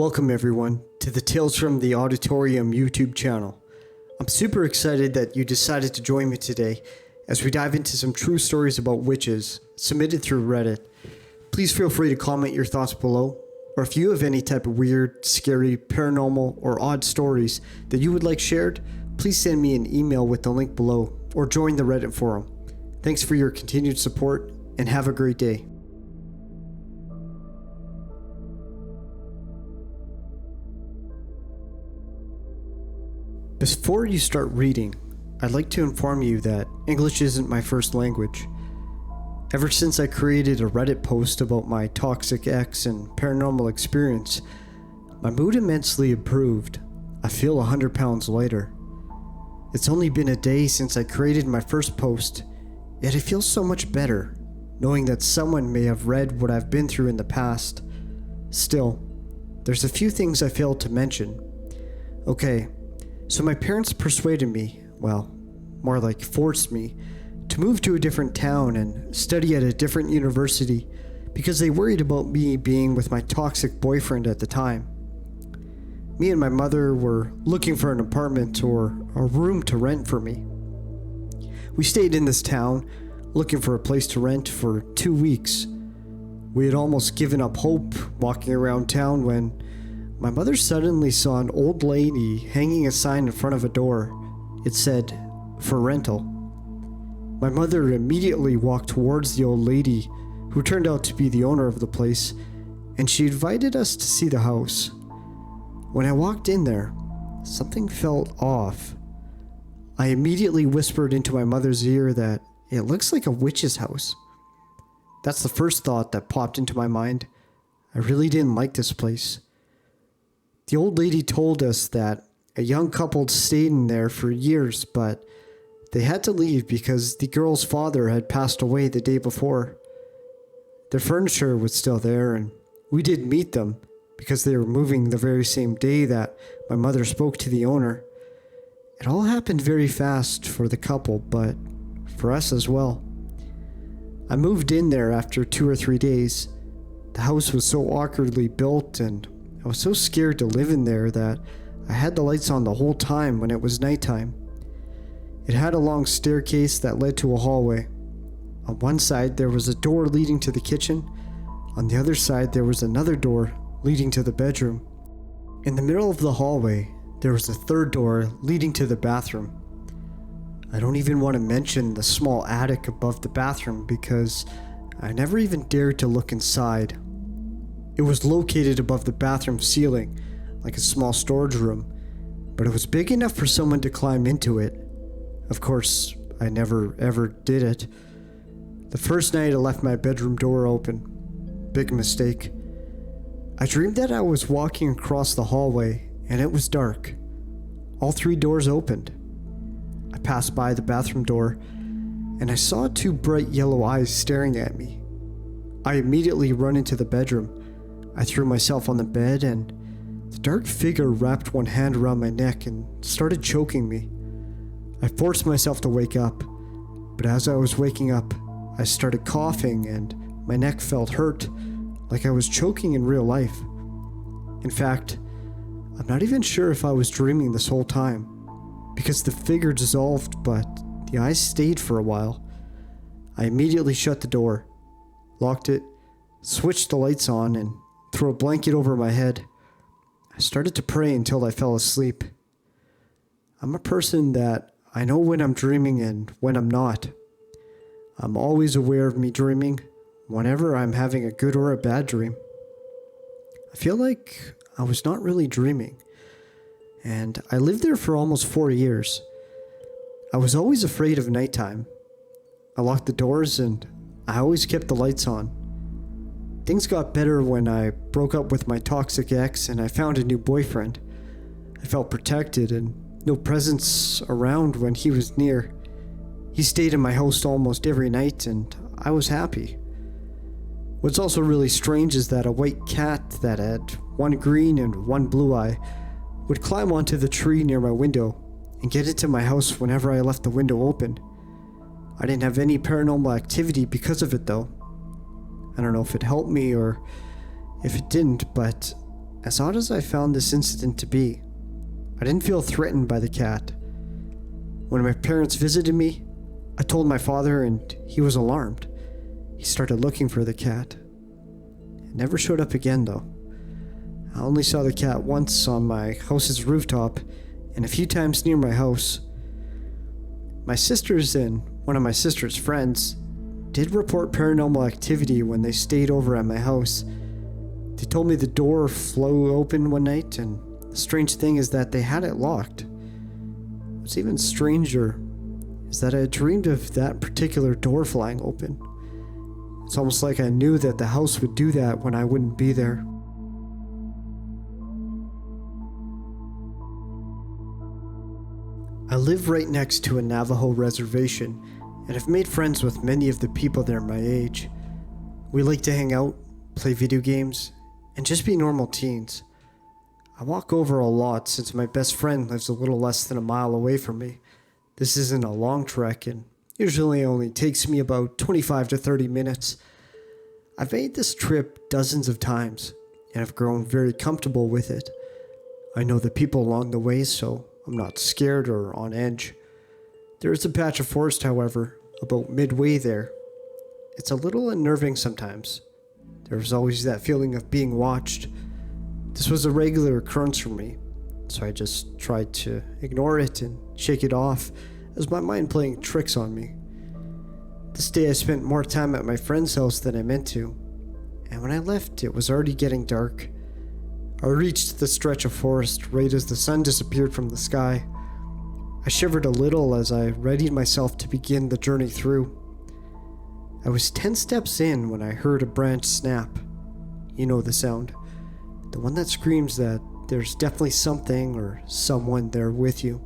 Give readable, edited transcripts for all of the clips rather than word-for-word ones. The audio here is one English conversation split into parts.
Welcome everyone to the Tales from the Auditorium YouTube channel. I'm super excited that you decided to join me today as we dive into some true stories about witches submitted through Reddit. Please feel free to comment your thoughts below, or if you have any type of weird, scary, paranormal, or odd stories that you would like shared, please send me an email with the link below or join the Reddit forum. Thanks for your continued support and have a great day. Before you start reading, I'd like to inform you that English isn't my first language. Ever since I created a Reddit post about my toxic ex and paranormal experience, my mood immensely improved. I feel 100 pounds lighter. It's only been a day since I created my first post, yet it feels so much better, knowing that someone may have read what I've been through in the past. Still, there's a few things I failed to mention. Okay. So my parents persuaded me, well, more like forced me, to move to a different town and study at a different university because they worried about me being with my toxic boyfriend at the time. Me and my mother were looking for an apartment or a room to rent for me. We stayed in this town, looking for a place to rent for 2 weeks. We had almost given up hope walking around town when my mother suddenly saw an old lady hanging a sign in front of a door. It said, "For rental." My mother immediately walked towards the old lady, who turned out to be the owner of the place, and she invited us to see the house. When I walked in there, something felt off. I immediately whispered into my mother's ear that it looks like a witch's house. That's the first thought that popped into my mind. I really didn't like this place. The old lady told us that a young couple stayed in there for years, but they had to leave because the girl's father had passed away the day before. Their furniture was still there, and we did meet them because they were moving the very same day that my mother spoke to the owner. It all happened very fast for the couple, but for us as well. I moved in there after 2 or 3 days. The house was so awkwardly built, and I was so scared to live in there that I had the lights on the whole time when it was nighttime. It had a long staircase that led to a hallway. On one side there was a door leading to the kitchen. On the other side there was another door leading to the bedroom. In the middle of the hallway there was a third door leading to the bathroom. I don't even want to mention the small attic above the bathroom because I never even dared to look inside. It was located above the bathroom ceiling, like a small storage room, but it was big enough for someone to climb into it. Of course, I never ever did it. The first night I left my bedroom door open. Big mistake. I dreamed that I was walking across the hallway and it was dark. All 3 doors opened. I passed by the bathroom door and I saw 2 bright yellow eyes staring at me. I immediately run into the bedroom. I threw myself on the bed and the dark figure wrapped one hand around my neck and started choking me. I forced myself to wake up, but as I was waking up, I started coughing and my neck felt hurt, like I was choking in real life. In fact, I'm not even sure if I was dreaming this whole time, because the figure dissolved, but the eyes stayed for a while. I immediately shut the door, locked it, switched the lights on, and threw a blanket over my head. I started to pray until I fell asleep. I'm a person that I know when I'm dreaming and when I'm not. I'm always aware of me dreaming whenever I'm having a good or a bad dream. I feel like I was not really dreaming, and I lived there for almost 4 years. I was always afraid of nighttime. I locked the doors and I always kept the lights on. Things got better when I broke up with my toxic ex and I found a new boyfriend. I felt protected and no presence around when he was near. He stayed in my house almost every night and I was happy. What's also really strange is that a white cat that had 1 green and 1 blue eye would climb onto the tree near my window and get into my house whenever I left the window open. I didn't have any paranormal activity because of it though. I don't know if it helped me or if it didn't, but As odd as I found this incident to be, I didn't feel threatened by the cat. When my parents visited me, I told my father and he was alarmed. He started looking for the cat. It never showed up again though. I only saw the cat once on my house's rooftop and a few times near my house. My sisters and one of my sister's friends did report paranormal activity when they stayed over at my house. They told me the door flew open one night, and the strange thing is that they had it locked. What's even stranger is that I had dreamed of that particular door flying open. It's almost like I knew that the house would do that when I wouldn't be there. I live right next to a Navajo reservation, and I've made friends with many of the people there my age. We like to hang out, play video games, and just be normal teens. I walk over a lot since my best friend lives a little less than a mile away from me. This isn't a long trek and usually only takes me about 25 to 30 minutes. I've made this trip dozens of times and have grown very comfortable with it. I know the people along the way, so I'm not scared or on edge. There is a patch of forest, however, about midway there. It's a little unnerving sometimes. There's always that feeling of being watched. This was a regular occurrence for me, so I just tried to ignore it and shake it off as my mind playing tricks on me. This day I spent more time at my friend's house than I meant to, and when I left it was already getting dark. I reached the stretch of forest right as the sun disappeared from the sky. I shivered a little as I readied myself to begin the journey through. I was 10 steps in when I heard a branch snap. You know the sound. The one that screams that there's definitely something or someone there with you.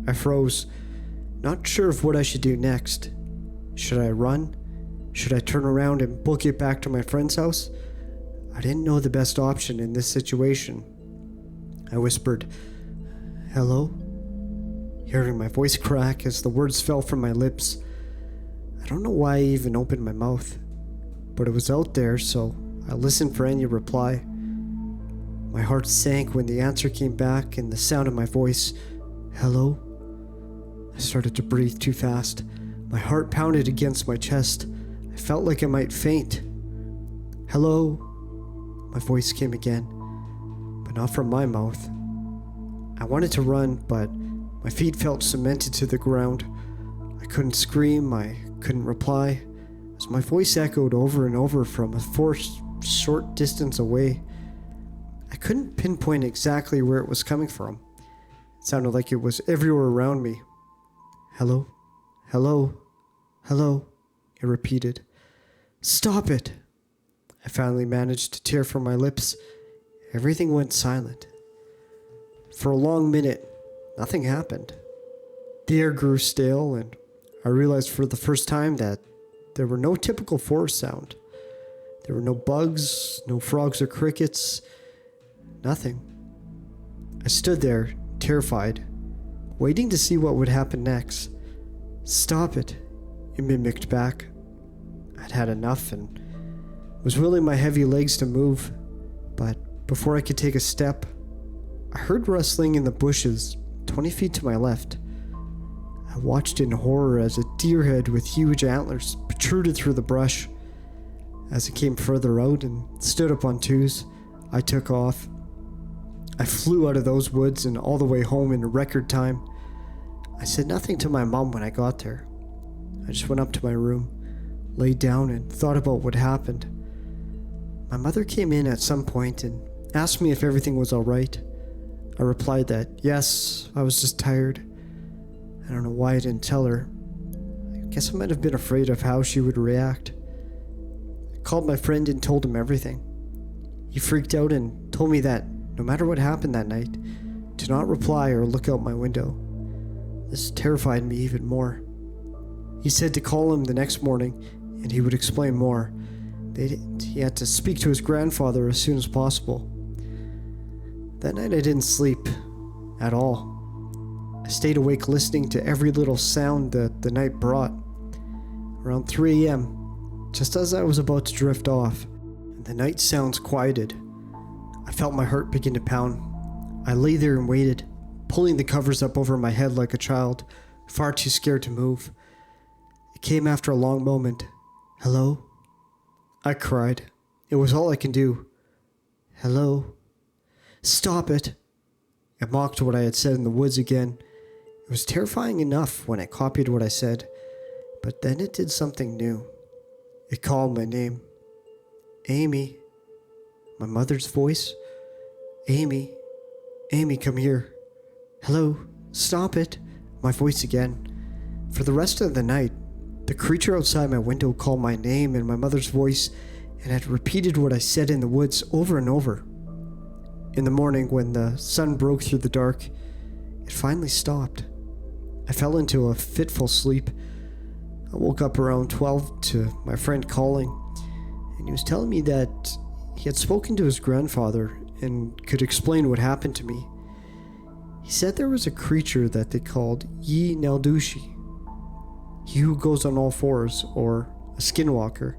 I froze, not sure of what I should do next. Should I run? Should I turn around and book it back to my friend's house? I didn't know the best option in this situation. I whispered, "Hello?" Hearing my voice crack as the words fell from my lips. I don't know why I even opened my mouth, but it was out there, so I listened for any reply. My heart sank when the answer came back and the sound of my voice, "Hello?" I started to breathe too fast. My heart pounded against my chest. I felt like I might faint. "Hello?" My voice came again, but not from my mouth. I wanted to run, but my feet felt cemented to the ground. I couldn't scream, I couldn't reply, as my voice echoed over and over from a short distance away. I couldn't pinpoint exactly where it was coming from. It sounded like it was everywhere around me. "Hello? Hello? Hello?" it repeated. "Stop it!" I finally managed to tear from my lips. Everything went silent. For a long minute, nothing happened. The air grew stale, and I realized for the first time that there were no typical forest sound. There were no bugs, no frogs or crickets, nothing. I stood there, terrified, waiting to see what would happen next. "Stop it," it mimicked back. I'd had enough and was willing my heavy legs to move, but before I could take a step, I heard rustling in the bushes 20 feet to my left. I watched in horror as a deer head with huge antlers protruded through the brush. As it came further out and stood up on twos, I took off. I flew out of those woods and all the way home in record time. I said nothing to my mom when I got there. I just went up to my room, laid down, and thought about what happened. My mother came in at some point and asked me if everything was all right. I replied that yes, I was just tired. I don't know why I didn't tell her. I guess I might have been afraid of how she would react. I called my friend and told him everything. He freaked out and told me that no matter what happened that night, to not reply or look out my window. This terrified me even more. He said to call him the next morning and he would explain more. He had to speak to his grandfather as soon as possible. That night I didn't sleep at all. I stayed awake listening to every little sound that the night brought. Around 3 a.m., just as I was about to drift off, and the night sounds quieted, I felt my heart begin to pound. I lay there and waited, pulling the covers up over my head like a child, far too scared to move. It came after a long moment. "Hello?" I cried. It was all I can do. "Hello?" "Stop it!" I mocked what I had said in the woods again. It was terrifying enough when it copied what I said, but then it did something new. It called my name. "Amy." My mother's voice. "Amy. Amy, come here." "Hello? Stop it." My voice again. For the rest of the night, the creature outside my window called my name in my mother's voice and had repeated what I said in the woods over and over. In the morning, when the sun broke through the dark, it finally stopped. I fell into a fitful sleep. I woke up around 12 to my friend calling, and he was telling me that he had spoken to his grandfather and could explain what happened to me. He said there was a creature that they called Yi Naldushi, he who goes on all fours, or a skinwalker.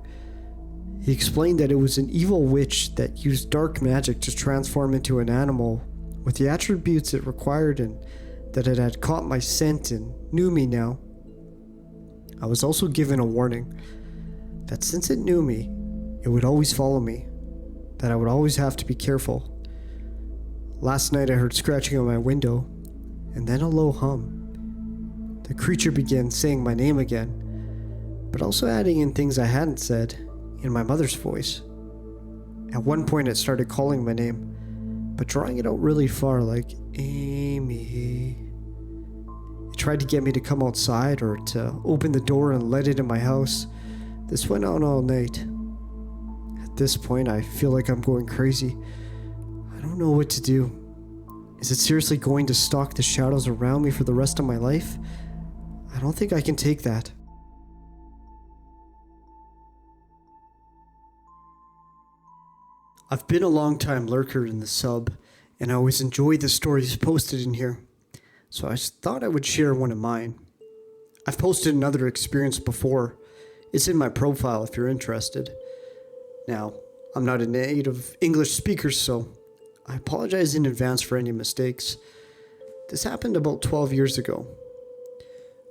He explained that it was an evil witch that used dark magic to transform into an animal with the attributes it required, and that it had caught my scent and knew me now. I was also given a warning that since it knew me, it would always follow me, that I would always have to be careful. Last night I heard scratching on my window, and then a low hum. The creature began saying my name again, but also adding in things I hadn't said in my mother's voice. At one point it started calling my name, but drawing it out really far, like "Amy." It tried to get me to come outside or to open the door and let it in my house. This went on all night. At this point I feel like I'm going crazy. I don't know what to do. Is it seriously going to stalk the shadows around me for the rest of my life? I don't think I can take that. I've been a long-time lurker in the sub, and I always enjoy the stories posted in here, so I thought I would share one of mine. I've posted another experience before. It's in my profile if you're interested. Now, I'm not a native English speaker, so I apologize in advance for any mistakes. This happened about 12 years ago.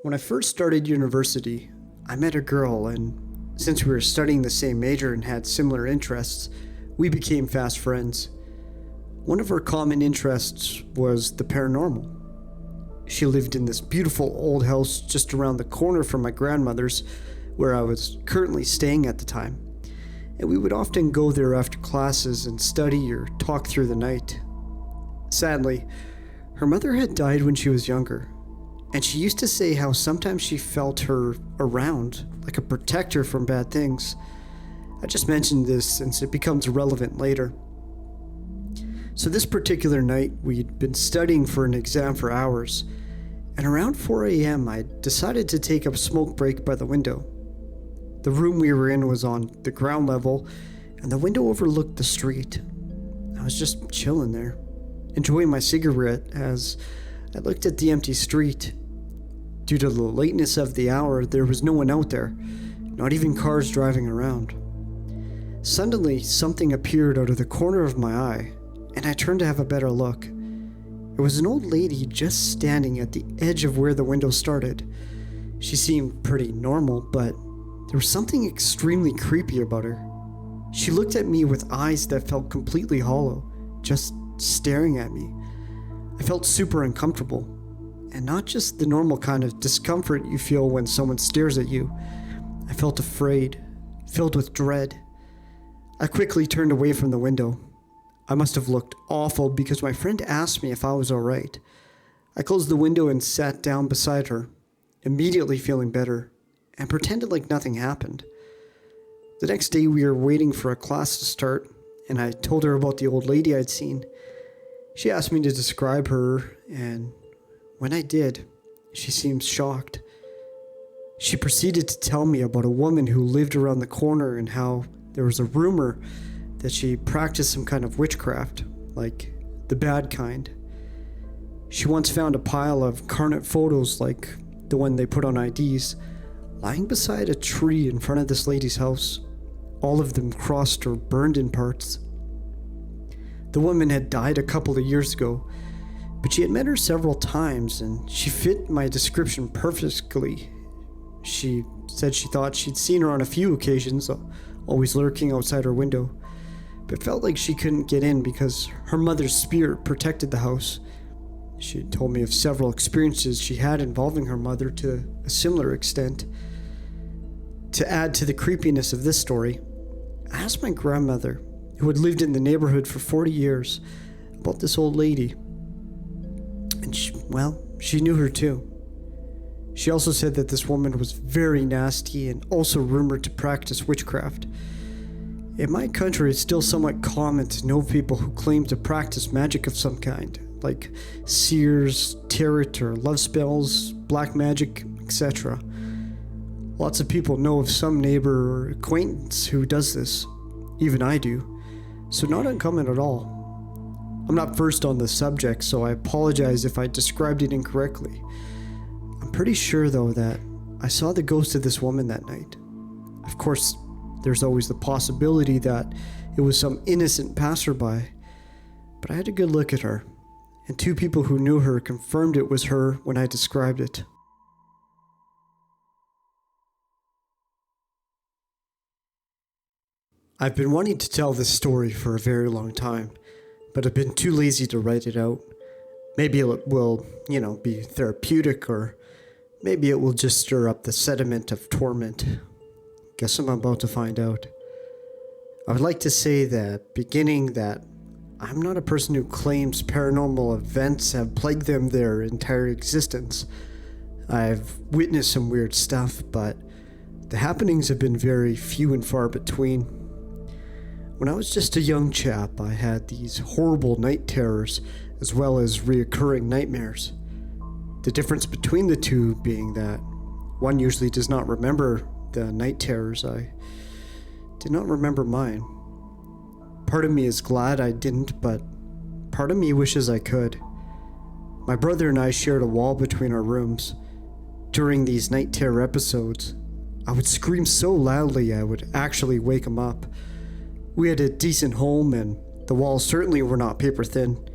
When I first started university, I met a girl, and since we were studying the same major and had similar interests, we became fast friends. One of our common interests was the paranormal. She lived in this beautiful old house just around the corner from my grandmother's, where I was currently staying at the time, and we would often go there after classes and study or talk through the night. Sadly, her mother had died when she was younger, and she used to say how sometimes she felt her around, like a protector from bad things. I just mentioned this since it becomes relevant later. So this particular night, we'd been studying for an exam for hours, and around 4 a.m. I decided to take a smoke break by the window. The room we were in was on the ground level, and the window overlooked the street. I was just chilling there, enjoying my cigarette as I looked at the empty street. Due to the lateness of the hour, there was no one out there, not even cars driving around. Suddenly, something appeared out of the corner of my eye, and I turned to have a better look. It was an old lady just standing at the edge of where the window started. She seemed pretty normal, but there was something extremely creepy about her. She looked at me with eyes that felt completely hollow, just staring at me. I felt super uncomfortable, and not just the normal kind of discomfort you feel when someone stares at you. I felt afraid, filled with dread. I quickly turned away from the window. I must have looked awful because my friend asked me if I was alright. I closed the window and sat down beside her, immediately feeling better, and pretended like nothing happened. The next day we were waiting for a class to start, and I told her about the old lady I'd seen. She asked me to describe her, and when I did, she seemed shocked. She proceeded to tell me about a woman who lived around the corner and how there was a rumor that she practiced some kind of witchcraft, like the bad kind. She once found a pile of carnet photos like the one they put on IDs, lying beside a tree in front of this lady's house, all of them crossed or burned in parts. The woman had died a couple of years ago, but she had met her several times and she fit my description perfectly. She said she thought she'd seen her on a few occasions, always lurking outside her window, but felt like she couldn't get in because her mother's spirit protected the house. She had told me of several experiences she had involving her mother to a similar extent. To add to the creepiness of this story, I asked my grandmother, who had lived in the neighborhood for 40 years, about this old lady. And she knew her too. She also said that this woman was very nasty and also rumored to practice witchcraft. In my country, it's still somewhat common to know people who claim to practice magic of some kind, like seers, tarot, or love spells, black magic, etc. Lots of people know of some neighbor or acquaintance who does this. Even I do. So not uncommon at all. I'm not versed on the subject, so I apologize if I described it incorrectly. I'm pretty sure, though, that I saw the ghost of this woman that night. Of course, there's always the possibility that it was some innocent passerby, but I had a good look at her, and two people who knew her confirmed it was her when I described it. I've been wanting to tell this story for a very long time, but I've been too lazy to write it out. Maybe it will, be therapeutic, or maybe it will just stir up the sediment of torment. Guess I'm about to find out. I would like to say that I'm not a person who claims paranormal events have plagued them their entire existence. I've witnessed some weird stuff, but the happenings have been very few and far between. When I was just a young chap, I had these horrible night terrors as well as reoccurring nightmares. The difference between the two being that one usually does not remember the night terrors. I did not remember mine. Part of me is glad I didn't, but part of me wishes I could. My brother and I shared a wall between our rooms. During these night terror episodes, I would scream so loudly I would actually wake him up. We had a decent home, and the walls certainly were not paper thin.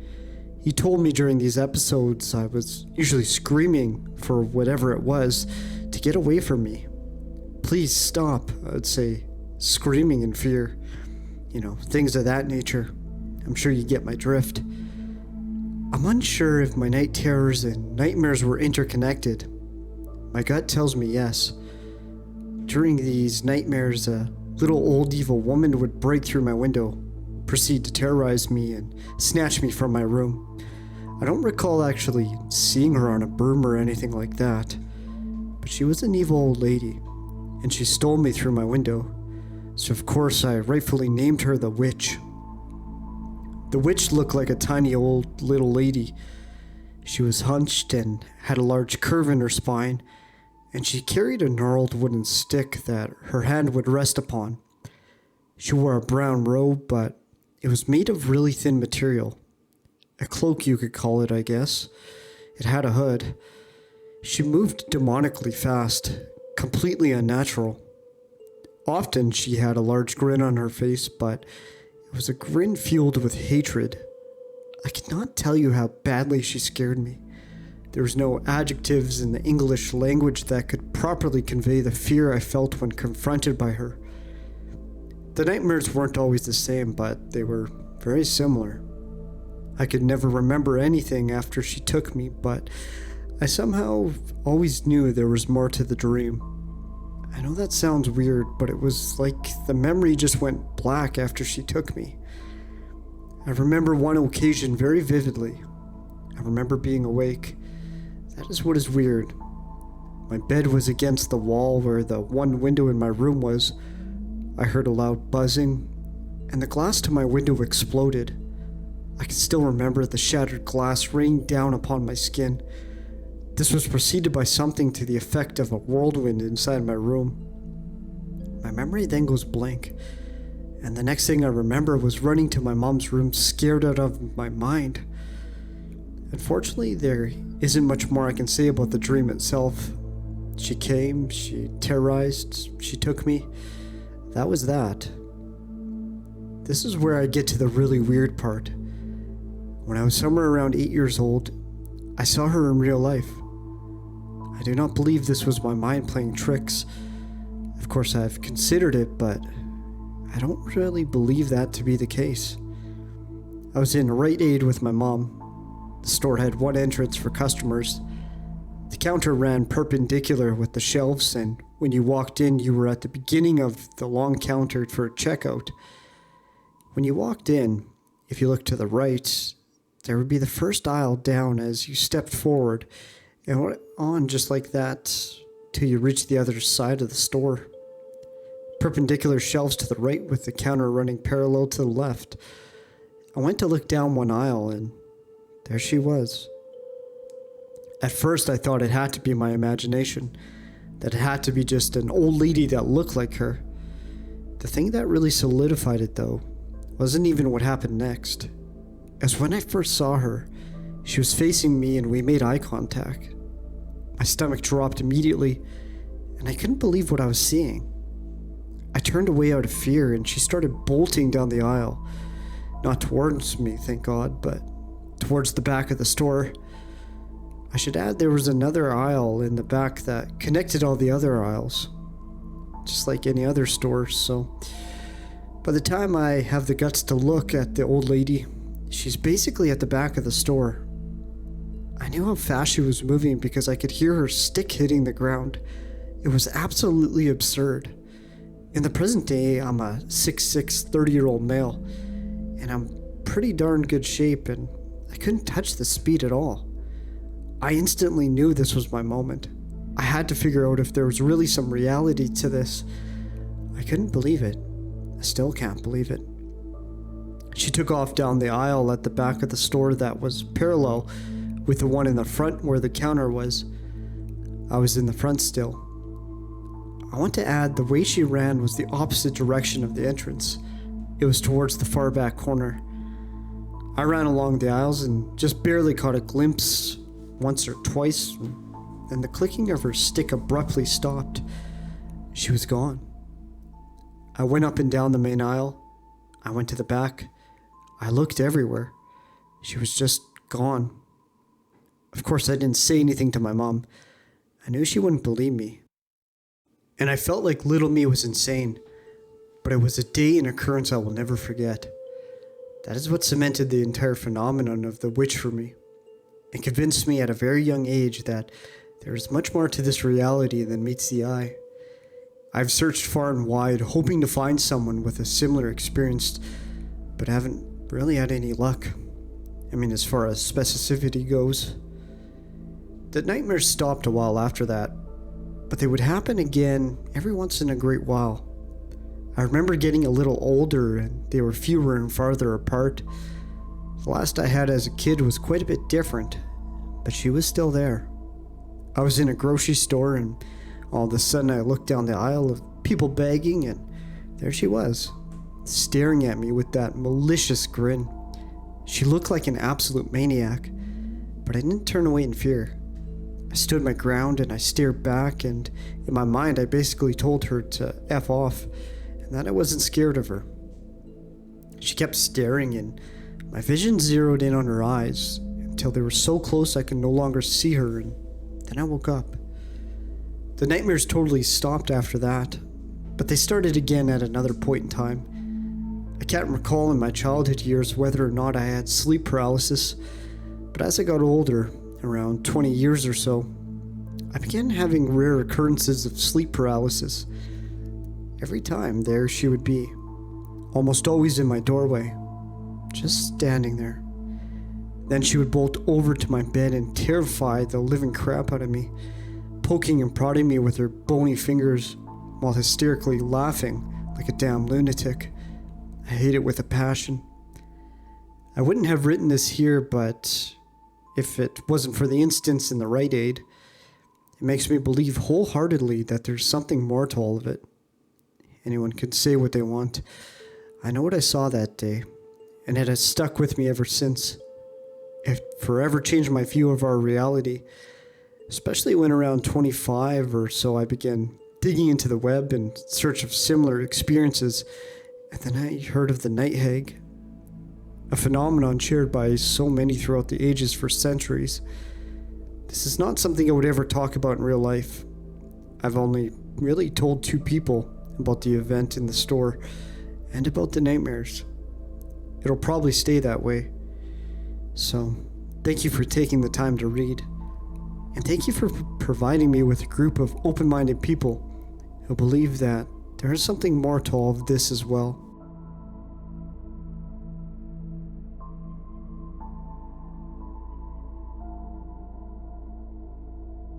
He told me during these episodes I was usually screaming for whatever it was to get away from me. Please stop, I'd say, screaming in fear. Things of that nature. I'm sure you get my drift. I'm unsure if my night terrors and nightmares were interconnected. My gut tells me yes. During these nightmares, a little old evil woman would break through my window, proceed to terrorize me, and snatch me from my room. I don't recall actually seeing her on a broom or anything like that, but she was an evil old lady, and she stole me through my window. So of course I rightfully named her the witch. The witch looked like a tiny old little lady. She was hunched and had a large curve in her spine, and she carried a gnarled wooden stick that her hand would rest upon. She wore a brown robe, but it was made of really thin material. A cloak, you could call it, I guess. It had a hood. She moved demonically fast, completely unnatural. Often she had a large grin on her face, but it was a grin fueled with hatred. I cannot tell you how badly she scared me. There was no adjectives in the English language that could properly convey the fear I felt when confronted by her. The nightmares weren't always the same, but they were very similar. I could never remember anything after she took me, but I somehow always knew there was more to the dream. I know that sounds weird, but it was like the memory just went black after she took me. I remember one occasion very vividly. I remember being awake. That is what is weird. My bed was against the wall where the one window in my room was. I heard a loud buzzing, and the glass to my window exploded. I can still remember the shattered glass raining down upon my skin. This was preceded by something to the effect of a whirlwind inside my room. My memory then goes blank, and the next thing I remember was running to my mom's room, scared out of my mind. Unfortunately, there isn't much more I can say about the dream itself. She came, she terrorized, she took me. That was that. This is where I get to the really weird part. When I was somewhere around 8 years old, I saw her in real life. I do not believe this was my mind playing tricks. Of course, I've considered it, but I don't really believe that to be the case. I was in Rite Aid with my mom. The store had one entrance for customers. The counter ran perpendicular with the shelves, and when you walked in, you were at the beginning of the long counter for checkout. When you walked in, if you looked to the right, there would be the first aisle down as you stepped forward, and went on just like that till you reached the other side of the store. Perpendicular shelves to the right with the counter running parallel to the left. I went to look down one aisle, and there she was. At first, I thought it had to be my imagination, that it had to be just an old lady that looked like her. The thing that really solidified it, though, wasn't even what happened next. As when I first saw her, she was facing me and we made eye contact. My stomach dropped immediately, and I couldn't believe what I was seeing. I turned away out of fear, and she started bolting down the aisle. Not towards me, thank God, but towards the back of the store. I should add there was another aisle in the back that connected all the other aisles, just like any other store, so by the time I have the guts to look at the old lady, she's basically at the back of the store. I knew how fast she was moving because I could hear her stick hitting the ground. It was absolutely absurd. In the present day, I'm a 6'6", 30-year-old male, and I'm pretty darn good shape, and I couldn't touch the speed at all. I instantly knew this was my moment. I had to figure out if there was really some reality to this. I couldn't believe it. I still can't believe it. She took off down the aisle at the back of the store that was parallel with the one in the front where the counter was. I was in the front still. I want to add the way she ran was the opposite direction of the entrance. It was towards the far back corner. I ran along the aisles and just barely caught a glimpse once or twice, and the clicking of her stick abruptly stopped. She was gone. I went up and down the main aisle. I went to the back. I looked everywhere. She was just gone. Of course, I didn't say anything to my mom. I knew she wouldn't believe me. And I felt like little me was insane, but it was a day and occurrence I will never forget. That is what cemented the entire phenomenon of the witch for me. It convinced me at a very young age that there is much more to this reality than meets the eye. I've searched far and wide, hoping to find someone with a similar experience, but haven't really had any luck. I mean, as far as specificity goes. The nightmares stopped a while after that, but they would happen again every once in a great while. I remember getting a little older, and they were fewer and farther apart. The last I had as a kid was quite a bit different, but she was still there. I was in a grocery store, and all of a sudden I looked down the aisle of people begging, and there she was, staring at me with that malicious grin. She looked like an absolute maniac, but I didn't turn away in fear. I stood my ground and I stared back, and in my mind I basically told her to F off and that I wasn't scared of her. She kept staring, and my vision zeroed in on her eyes until they were so close I could no longer see her, and then I woke up. The nightmares totally stopped after that, but they started again at another point in time. I can't recall in my childhood years whether or not I had sleep paralysis, but as I got older, around 20 years or so, I began having rare occurrences of sleep paralysis. Every time, there she would be, almost always in my doorway, just standing there. Then she would bolt over to my bed and terrify the living crap out of me, poking and prodding me with her bony fingers while hysterically laughing like a damn lunatic. I hate it with a passion. I wouldn't have written this here, but if it wasn't for the instance in the Rite Aid, it makes me believe wholeheartedly that there's something more to all of it. Anyone can say what they want. I know what I saw that day, and it has stuck with me ever since. It forever changed my view of our reality, especially when around 25 or so I began digging into the web in search of similar experiences, and then I heard of the night hag. a phenomenon shared by so many throughout the ages for centuries. This is not something I would ever talk about in real life. I've only really told 2 people about the event in the store and about the nightmares. It'll probably stay that way. So, thank you for taking the time to read. And thank you for providing me with a group of open-minded people who believe that there is something more to all of this as well.